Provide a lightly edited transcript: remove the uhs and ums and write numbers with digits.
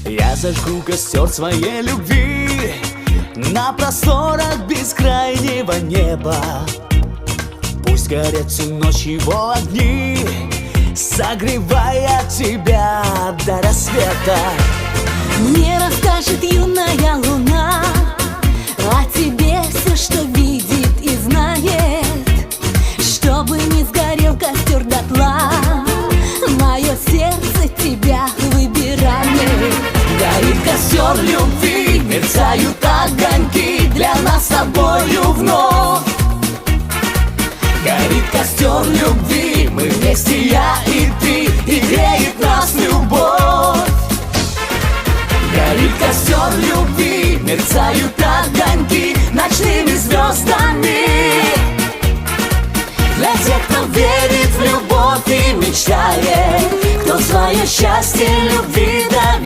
Я зажгу костер своей любви на просторах бескрайнего неба. Пусть горят всю ночь его огни, согревая тебя до рассвета. Мне расскажет юная луна о тебе все, что видит и знает, чтобы не сгорел костер дотла. Мое сердце тебя выбирает. Горит костер любви, мерцают огоньки для нас с тобою вновь. Горит костер любви, мы вместе, я и ты, и греет нас любовь. Горит костер любви, мерцают огоньки ночными звездами. Для тех, кто верит в любовь и мечтает, кто свое счастье любви